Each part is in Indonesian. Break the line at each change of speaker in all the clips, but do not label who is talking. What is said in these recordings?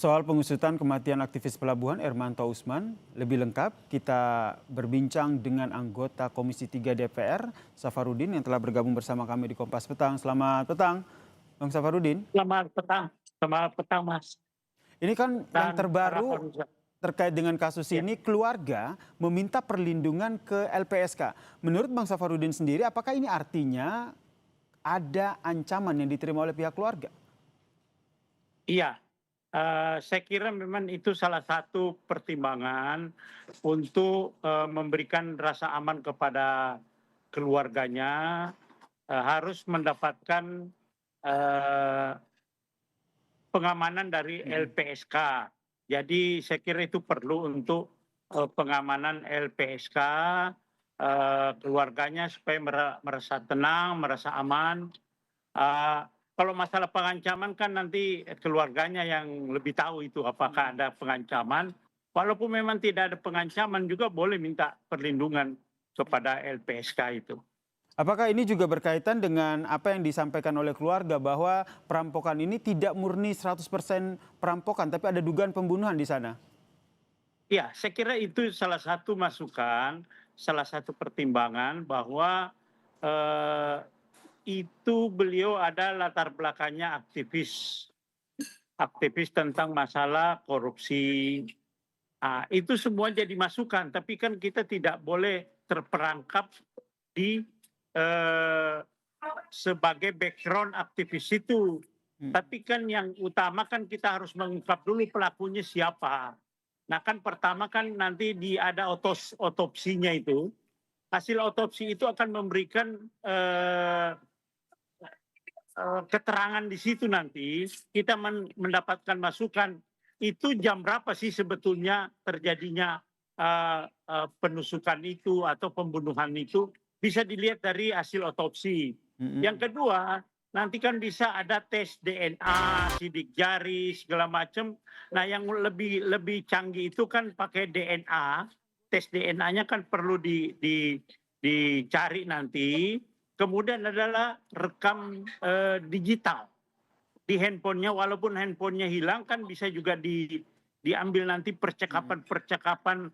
Soal pengusutan kematian aktivis pelabuhan Ermanto Usman, lebih lengkap kita berbincang dengan anggota Komisi 3 DPR, Safarudin yang telah bergabung bersama kami di Kompas Petang. Selamat petang, Bang Safarudin.
Selamat petang Mas.
Ini kan yang
Dan para
terbaru
pemirsa.
terkait dengan kasus
Ya.
ini, keluarga meminta perlindungan ke LPSK. Menurut Bang Safarudin sendiri, apakah ini artinya ada ancaman yang diterima oleh pihak keluarga?
Iya, saya kira memang itu salah satu pertimbangan untuk memberikan rasa aman kepada keluarganya, harus mendapatkan eh, pengamanan dari LPSK. Jadi saya kira itu perlu untuk pengamanan LPSK, keluarganya supaya merasa tenang, merasa aman. Kalau masalah pengancaman kan nanti keluarganya yang lebih tahu itu apakah ada pengancaman. Walaupun memang tidak ada pengancaman juga boleh minta perlindungan kepada LPSK itu.
Apakah ini juga berkaitan dengan apa yang disampaikan oleh keluarga bahwa perampokan ini tidak murni 100% perampokan, tapi ada dugaan pembunuhan di sana?
Ya, saya kira itu salah satu masukan, salah satu pertimbangan bahwa eh, itu beliau ada latar belakangnya aktivis tentang masalah korupsi. Itu semua jadi masukan, tapi kan kita tidak boleh terperangkap di sebagai background aktivis itu. Tapi kan yang utama kan kita harus mengungkap dulu pelakunya siapa. Nah kan pertama kan nanti ada otopsinya itu. Hasil otopsi itu akan memberikan keterangan di situ nanti. Kita mendapatkan masukan itu jam berapa sih sebetulnya terjadinya penusukan itu atau pembunuhan itu. Bisa dilihat dari hasil otopsi. Yang kedua, nanti kan bisa ada tes DNA, sidik jari, segala macam. Nah, yang lebih canggih itu kan pakai DNA. Tes DNA-nya kan perlu dicari nanti. Kemudian adalah rekam digital di handphonenya. Walaupun handphonenya hilang kan bisa juga diambil nanti percakapan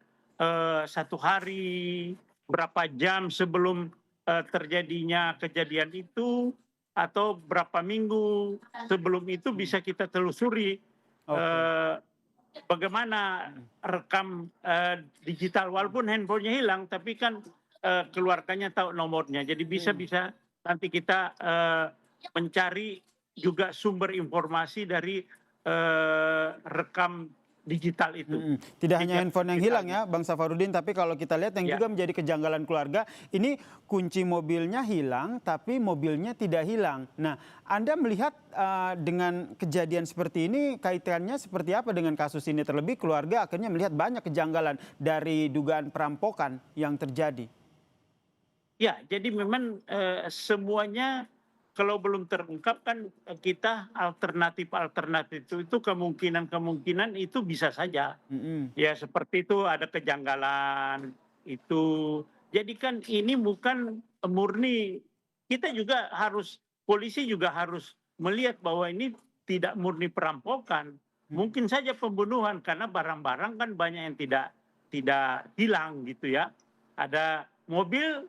satu hari, berapa jam sebelum terjadinya kejadian itu, atau berapa minggu sebelum itu bisa kita telusuri bagaimana rekam digital. Walaupun handphonenya hilang, tapi kan keluarganya tahu nomornya. Jadi bisa nanti kita mencari juga sumber informasi dari rekam digital itu.
Tidak hanya handphone yang hilang ya Bang Safarudin, tapi kalau kita lihat yang juga menjadi kejanggalan keluarga, ini kunci mobilnya hilang tapi mobilnya tidak hilang. Nah, Anda melihat dengan kejadian seperti ini kaitannya seperti apa dengan kasus ini? Terlebih keluarga akhirnya melihat banyak kejanggalan dari dugaan perampokan yang terjadi.
Ya, jadi memang semuanya kalau belum terungkap kan kita alternatif itu kemungkinan itu bisa saja. Ya seperti itu ada kejanggalan itu. Jadi kan ini bukan murni, kita juga polisi juga harus melihat bahwa ini tidak murni perampokan. Mungkin saja pembunuhan karena barang-barang kan banyak yang tidak hilang gitu ya. Ada mobil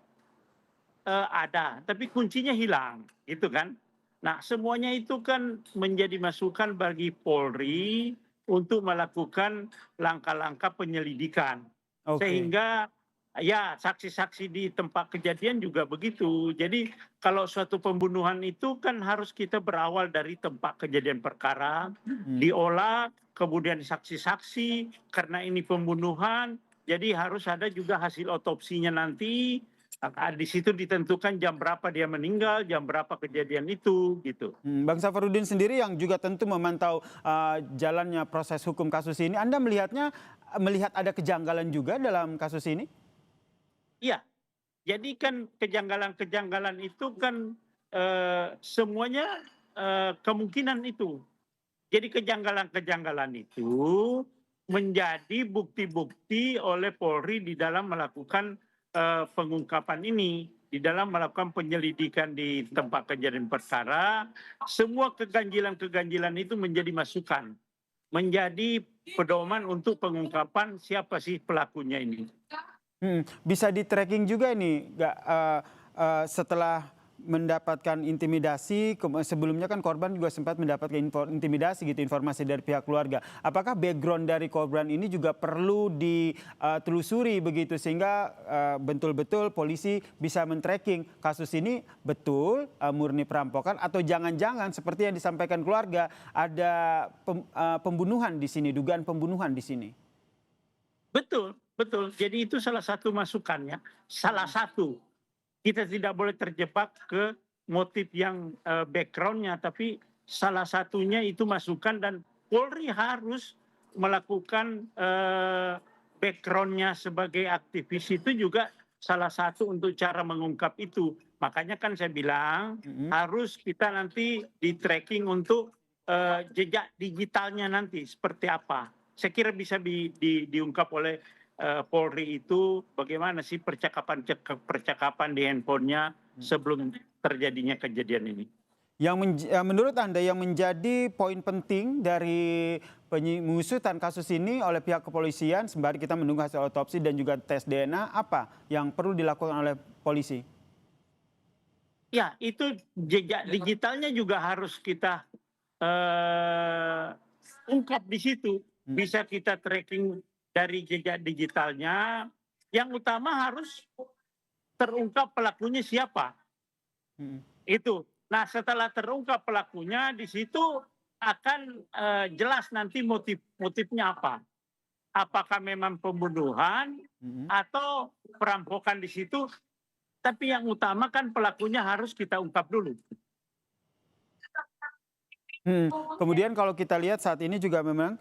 ada, tapi kuncinya hilang, gitu kan. Nah, semuanya itu kan menjadi masukan bagi Polri untuk melakukan langkah-langkah penyelidikan. Sehingga ya saksi-saksi di tempat kejadian juga begitu. Jadi kalau suatu pembunuhan itu kan harus kita berawal dari tempat kejadian perkara, diolah, kemudian saksi-saksi, karena ini pembunuhan, jadi harus ada juga hasil otopsinya nanti. Di situ ditentukan jam berapa dia meninggal, jam berapa kejadian itu, gitu.
Bang Safarudin sendiri yang juga tentu memantau jalannya proses hukum kasus ini, Anda melihat ada kejanggalan juga dalam kasus ini?
Iya, jadi kan kejanggalan-kejanggalan itu kan semuanya kemungkinan itu. Jadi kejanggalan-kejanggalan itu menjadi bukti-bukti oleh Polri di dalam melakukan pengungkapan ini, di dalam melakukan penyelidikan di tempat kejadian perkara. Semua keganjilan-keganjilan itu menjadi masukan menjadi pedoman untuk pengungkapan siapa sih pelakunya ini.
Bisa di-tracking juga ini, nggak, setelah mendapatkan intimidasi, sebelumnya kan korban juga sempat mendapatkan intimidasi gitu, informasi dari pihak keluarga. Apakah background dari korban ini juga perlu ditelusuri begitu sehingga betul-betul polisi bisa men-tracking kasus ini betul murni perampokan atau jangan-jangan seperti yang disampaikan keluarga ada pembunuhan di sini, dugaan pembunuhan di sini.
Betul, betul. Jadi itu salah satu masukannya. Salah satu. Kita tidak boleh terjebak ke motif yang background-nya, tapi salah satunya itu masukan dan Polri harus melakukan background-nya sebagai aktivis itu juga salah satu untuk cara mengungkap itu. Makanya kan saya bilang harus kita nanti di-tracking untuk jejak digitalnya nanti seperti apa. Saya kira bisa diungkap oleh Polri itu bagaimana sih percakapan di handphonenya sebelum terjadinya kejadian ini.
Menurut Anda yang menjadi poin penting dari pengusutan kasus ini oleh pihak kepolisian sembari kita menunggu hasil otopsi dan juga tes DNA, apa yang perlu dilakukan oleh polisi?
Ya, itu jejak digitalnya juga harus kita ungkap di situ. Bisa kita tracking dari jejak digitalnya. Yang utama harus terungkap pelakunya siapa. Itu. Nah, setelah terungkap pelakunya, di situ akan jelas nanti motifnya apa. Apakah memang pembunuhan atau perampokan di situ. Tapi yang utama kan pelakunya harus kita ungkap dulu.
Kemudian kalau kita lihat saat ini juga memang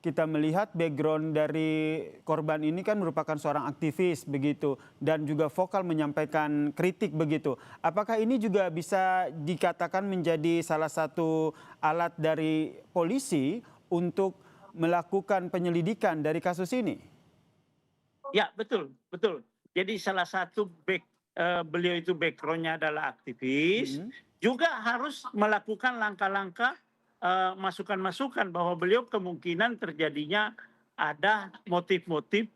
kita melihat background dari korban ini kan merupakan seorang aktivis begitu dan juga vokal menyampaikan kritik begitu. Apakah ini juga bisa dikatakan menjadi salah satu alat dari polisi untuk melakukan penyelidikan dari kasus ini?
Ya, betul, betul. Jadi salah satu beliau itu background-nya adalah aktivis. Juga harus melakukan langkah-langkah masukan-masukan bahwa beliau kemungkinan terjadinya ada motif-motif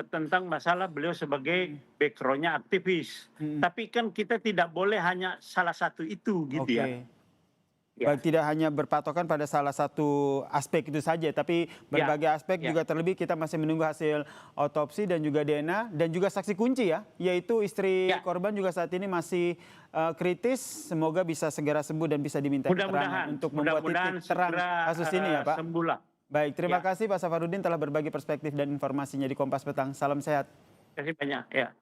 tentang masalah beliau sebagai background-nya aktivis. Tapi kan kita tidak boleh hanya salah satu itu gitu ya.
Baik, tidak hanya berpatokan pada salah satu aspek itu saja, tapi berbagai aspek juga terlebih kita masih menunggu hasil otopsi dan juga DNA dan juga saksi kunci ya, yaitu istri korban juga saat ini masih kritis. Semoga bisa segera sembuh dan bisa diminta keterangan untuk membuat titik terang kasus ini ya Pak. Baik, terima kasih Pak Safarudin telah berbagi perspektif dan informasinya di Kompas Petang. Salam sehat.
Terima kasih banyak. Ya.